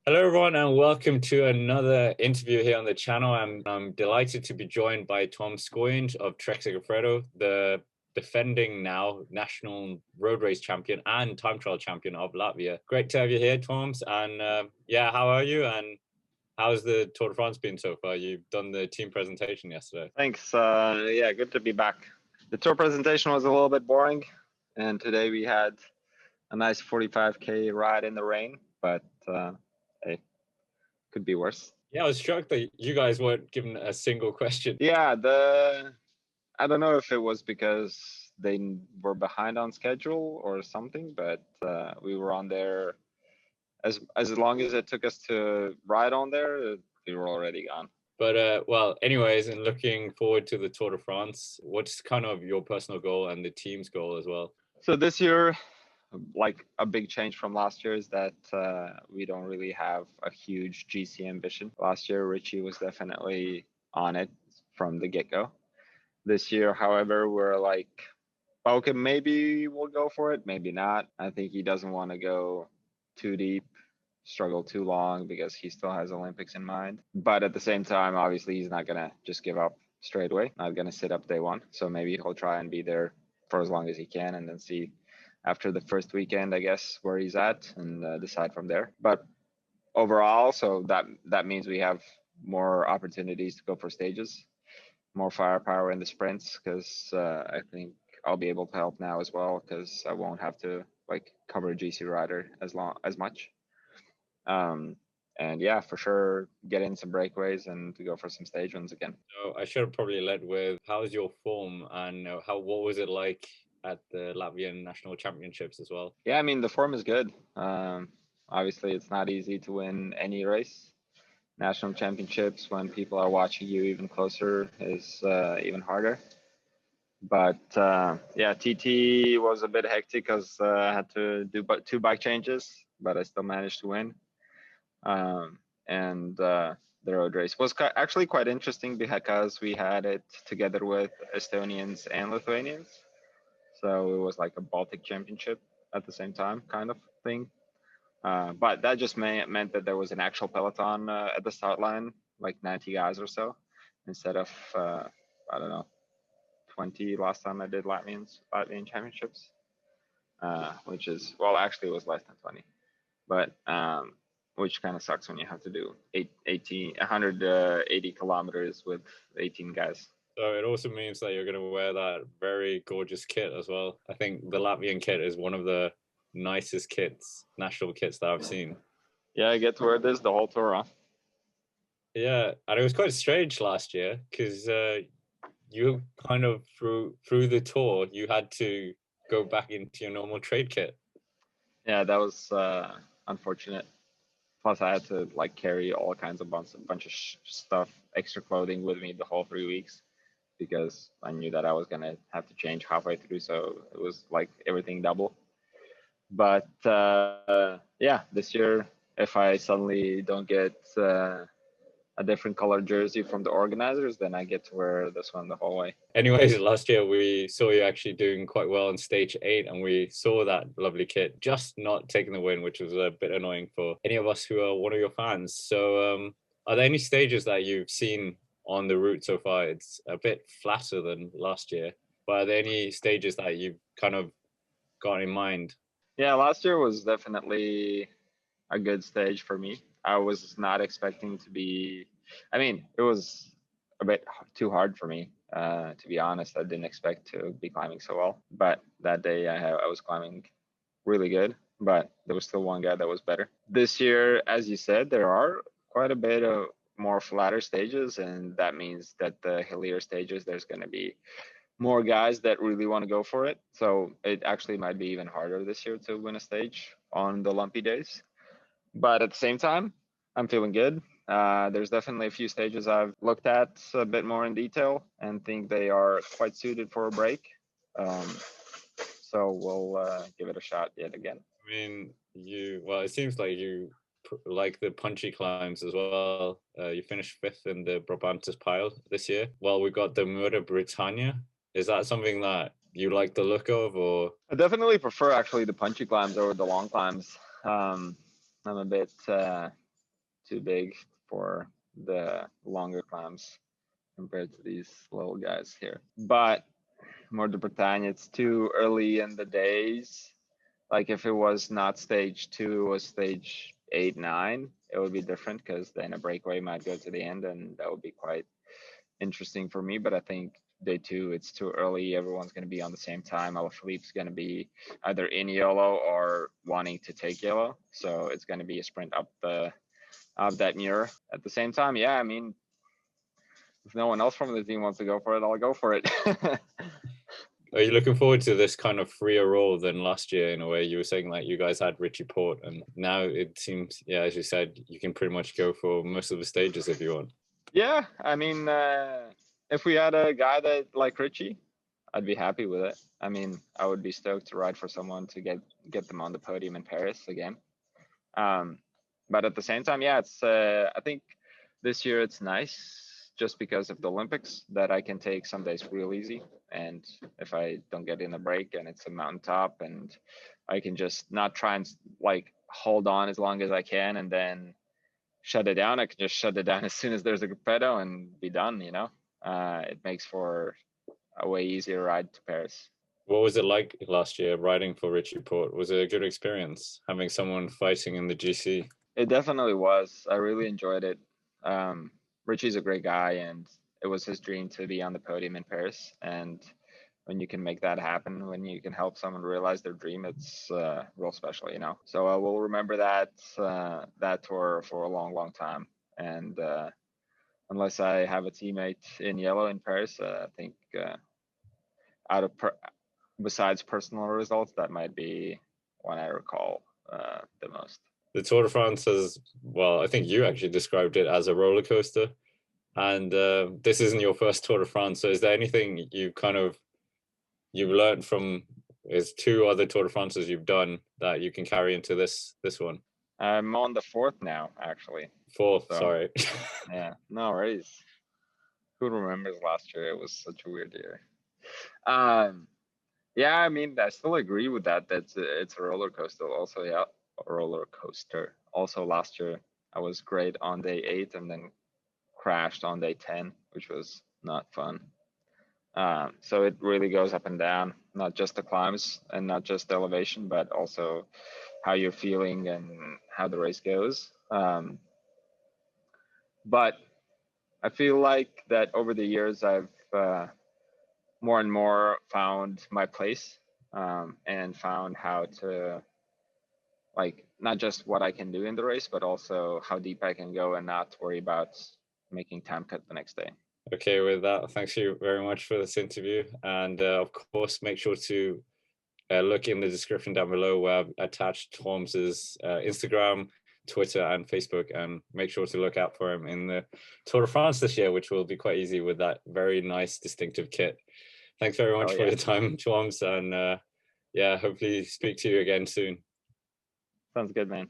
Hello, everyone, and welcome to another interview here on the channel. I'm delighted to be joined by Tom Skujiņš of Trek-Segafredo, the defending now national road race champion and time trial champion of Latvia. Great to have you here, Toms. And yeah, how are you? And how's the Tour de France been so far? You've done the team presentation yesterday. Thanks. Yeah, good to be back. The tour presentation was a little bit boring, and today we had a nice 45K ride in the rain, but hey, could be worse. Yeah, I was shocked that you guys weren't given a single question. Yeah, I don't know if it was because they were behind on schedule or something, but we were on there as long as it took us to ride on there, we were already gone. But well, anyways, and looking forward to the Tour de France, what's kind of your personal goal and the team's goal as well? So this year, like a big change from last year is that we don't really have a huge GC ambition. Last year, Richie was definitely on it from the get-go. This year, however, we're like, okay, maybe we'll go for it, maybe not. I think he doesn't want to go too deep, struggle too long because he still has Olympics in mind. But at the same time, obviously, he's not going to just give up straight away, not going to sit up day one. So maybe he'll try and be there for as long as he can and then see after the first weekend, I guess, where he's at and decide from there. But overall, so that means we have more opportunities to go for stages, more firepower in the sprints, because I think I'll be able to help now as well, because I won't have to like cover a GC rider as much. And yeah, for sure, get in some breakaways and to go for some stage runs again. So I should have probably led with, how's your form and what was it like at the Latvian national championships as well? Yeah, I mean, the form is good. Obviously, it's not easy to win any race. National championships, when people are watching you even closer, is even harder. But yeah, TT was a bit hectic because I had to do two bike changes, but I still managed to win. And the road race was actually quite interesting because we had it together with Estonians and Lithuanians. So it was like a Baltic championship at the same time kind of thing. But that just meant that there was an actual peloton at the start line, like 90 guys or so, instead of, I don't know, 20 last time I did Latvian championships, which is, well, actually it was less than 20. But which kind of sucks when you have to do 180 kilometers with 18 guys. So it also means that you're going to wear that very gorgeous kit as well. I think the Latvian kit is one of the nicest kits, national kits that I've seen. Yeah, I get to wear this the whole tour, huh? Yeah, and it was quite strange last year because you kind of through the tour you had to go back into your normal trade kit. Yeah, that was unfortunate. Plus, I had to like carry all kinds of bunch of stuff, extra clothing with me the whole 3 weeks because I knew that I was gonna have to change halfway through, so it was like everything double. But yeah, this year, if I suddenly don't get a different color jersey from the organizers, then I get to wear this one the whole way. Anyways, last year we saw you actually doing quite well in stage 8, and we saw that lovely kit just not taking the win, which was a bit annoying for any of us who are one of your fans. So are there any stages that you've seen on the route so far? It's a bit flatter than last year, but are there any stages that you've kind of got in mind? Yeah, last year was definitely a good stage for me. I was not expecting to be, I mean, it was a bit too hard for me, to be honest. I didn't expect to be climbing so well, but that day I was climbing really good, but there was still one guy that was better. This year, as you said, there are quite a bit of more flatter stages, and that means that the hillier stages, there's going to be more guys that really want to go for it. So it actually might be even harder this year to win a stage on the lumpy days. But at the same time, I'm feeling good. There's definitely a few stages I've looked at a bit more in detail and think they are quite suited for a break. So we'll give it a shot yet again. I mean, well, it seems like you like the punchy climbs as well. You finished 5th in the Brabantis pile this year. Well, we got the Mura Britannia. Is that something that you like the look of, or? I definitely prefer actually the punchy climbs over the long climbs. I'm a bit too big for the longer climbs compared to these little guys here. But more de Bretagne, it's too early in the days. Like if it was not stage 2, it was stage 8, 9, it would be different because then a breakaway might go to the end and that would be quite interesting for me. But I think day 2, it's too early. Everyone's going to be on the same time. Alaphilippe's going to be either in yellow or wanting to take yellow. So it's going to be a sprint up that mirror. At the same time, yeah, I mean, if no one else from the team wants to go for it, I'll go for it. Are you looking forward to this kind of freer role than last year in a way? You were saying like you guys had Richie Porte, and now it seems, yeah, as you said, you can pretty much go for most of the stages if you want. Yeah, I mean, if we had a guy that like Richie, I'd be happy with it. I mean, I would be stoked to ride for someone to get them on the podium in Paris again. But at the same time, yeah, it's I think this year it's nice just because of the Olympics that I can take some days real easy. And if I don't get in a break and it's a mountaintop and I can just not try and like hold on as long as I can and then shut it down, I can just shut it down as soon as there's a pedo and be done, you know? It makes for a way easier ride to Paris. What was it like last year riding for Richie Porte? Was it a good experience having someone fighting in the GC? It definitely was. I really enjoyed it. Richie's a great guy, and it was his dream to be on the podium in Paris. And when you can make that happen, when you can help someone realize their dream, it's real special, you know. So I will remember that tour for a long, long time. And unless I have a teammate in yellow in Paris, I think besides personal results, that might be one I recall the most. The Tour de France has, well, I think you actually described it as a roller coaster. And this isn't your first Tour de France. So is there anything you've learned from is 2 other Tour de France's you've done that you can carry into this one? I'm on the 4th now, actually. 4th, so, sorry. Yeah, no worries. Who remembers last year? It was such a weird year. Yeah, I mean, I still agree with that. It's a roller coaster. Also, yeah, a roller coaster. Also, last year I was great on day 8 and then crashed on day 10, which was not fun. So it really goes up and down, not just the climbs and not just the elevation, but also how you're feeling and how the race goes. But I feel like that over the years, I've more and more found my place and found how to, like, not just what I can do in the race, but also how deep I can go and not worry about making time cut the next day. Okay, with that, thanks you very much for this interview. And of course, make sure to look in the description down below where I've attached Torms's Instagram, Twitter, and Facebook, and make sure to look out for him in the Tour de France this year, which will be quite easy with that very nice, distinctive kit. Thanks very much for your time, Torms, and yeah, hopefully speak to you again soon. Sounds good, man.